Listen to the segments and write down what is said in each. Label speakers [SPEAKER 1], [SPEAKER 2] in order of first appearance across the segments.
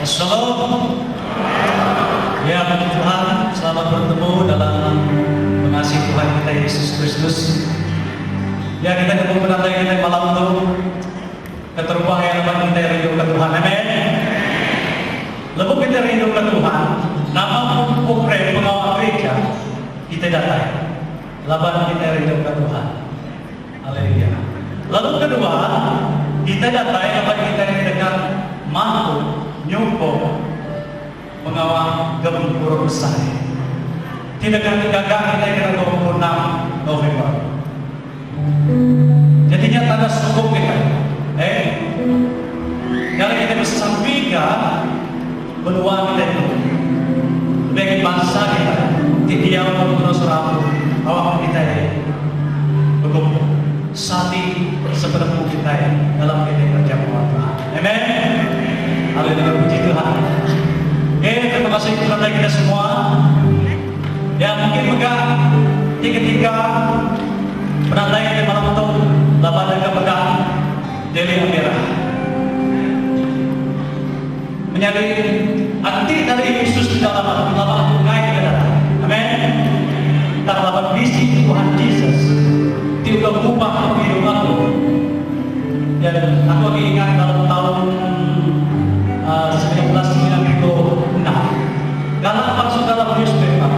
[SPEAKER 1] Shalom. Ya, puji Tuhan, selamat bertemu dalam mengasihi Tuhan kita Yesus Kristus. Ya, kita ketemu pada kita malam itu keterbahayaan kita rindu ke Tuhan. Amin. Lebih kita rindu ke Tuhan, nama program pengawal gereja kita datang. Laban kita rindu ke Tuhan. Haleluya. Lalu kedua, kita datang laban kita dengan mampu nyumpung mengawal gempur besar. Tidak akan gagal kita kira 26 November. Jadinya tanda sungguh kita. Kalau kita bisa sampaikan benua kita itu bagi bangsa kita, tidak terus rapuh awak kita ini berkumpul sati seperti kita dalam kerja Tuhan. Amin. Haleluya, puji Tuhan. Terima kasih kepada kita semua. Ya, mungkin megah tiga penandai di malam itu lapan kepegang Deli Amira menjadi arti dari Yesus di dalam lapan tunai kita datang. Amin. Karena lapan visi Tuhan Yesus tidak mengubah kehidupan aku. Dan aku ingat dalam tahun 1996 dalam masuk dalam newspaper,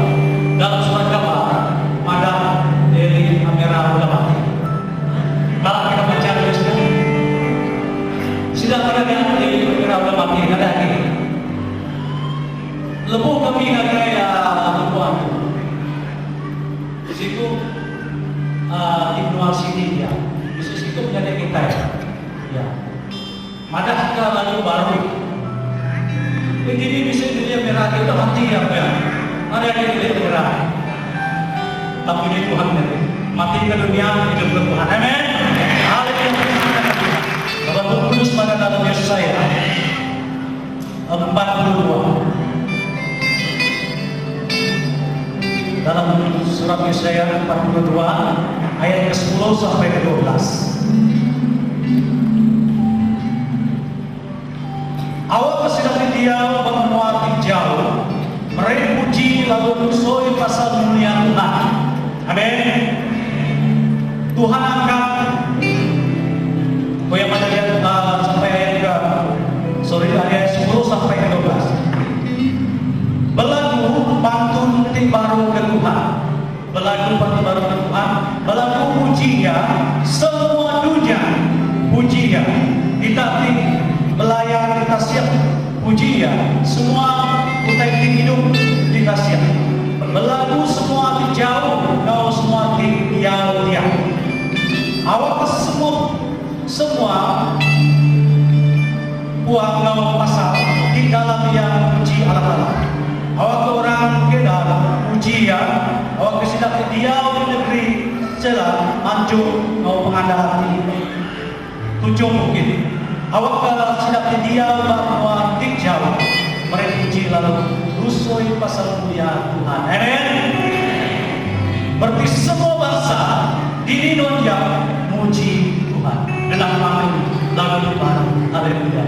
[SPEAKER 1] dalam surat kabar Madam Deli Amira sudah mati. Kalau kita baca newspaper sudah ada Deli Amira sudah mati, ada lagi lebu kami ada ya lebuan di situ Ibnu Al-Sidi ya Yesus itu menjadi kita ya madah kita lalu baru begini bisa dia merah kita mati ya Pak. Ada yang dia merah. Tapi ini Tuhan mati ke dunia hidup ke Tuhan. Amin. Haleluya. Bapak Kudus pada dalam Yesus saya 42. Dalam surat Yesaya 42 ayat ke-10 sampai ke-12. Awak sedang diam menguat jauh, mereka puji lalu musoi pasal mulia Tuhan. Amin. Tuhan angkat. Yang mana dia sampai ayat 10 sampai 12. Belagu pantun baru ke Tuhan. Belagu pantun baru ke Tuhan. Belagu pujinya semua dunia pujinya. Kita melayani kita siap puji ya semua kita hidup kita siap berlagu semua di jauh kau semua di jauh dia awak semua buat kau pasal di dalam yang puji Allah awak orang kita puji ya awak kesidap di jauh negeri celah manjung kau mengandalkan tujuh mungkin awak kalau sedap dia bahwa dijauh mereka puji lalu rusoi pasal mulia Tuhan. Amin. Berarti semua bangsa di dunia muji Tuhan dengan lagu baru. Haleluya.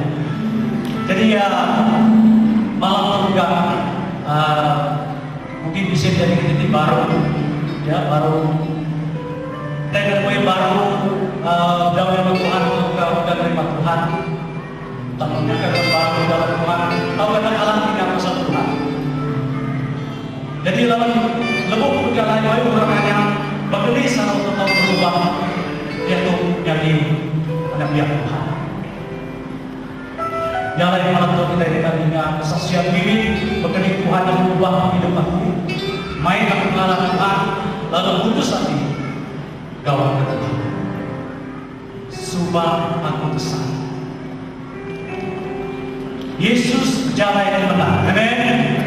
[SPEAKER 1] Jadi ya malam juga mungkin bisa jadi titik baru ya baru teknologi baru dalam Tuhan untuk kau dan terima Tuhan tanpa baru dalam Tuhan kau dan alam tidak pasal Tuhan. Jadi dalam lebuk berjalan orang yang bergelisah untuk kau berubah yaitu menjadi anak Tuhan. Jangan yang malam itu kita dengan kesaksian diri berkening Tuhan yang mengubah hidup aku. Main aku mengalah Tuhan lalu putus hati gawat ke Tuhan. Subah aku kesal. Yesus berjalan yang benar. Amin.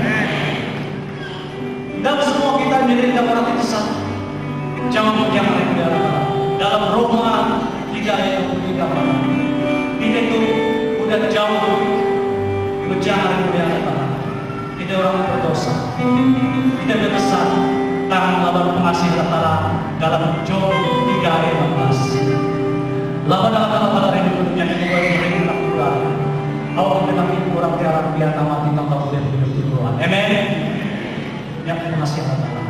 [SPEAKER 1] Dan semua kita menjadi dapat kesal. Jangan berjalan dalam Roma 3 ayat 23. Kita itu udah jauh berjalan di antara. Kita orang berdosa. Kita berkesan tangan lawan pengasih Allah dalam Job 3 ayat 16. Lawan Allah pada rindu dunia yang baik lakukan. Awak mendapat orang tiarang biar tamat di tangkap boleh hidup di Tuhan. Amen. Ya, terima kasih Allah.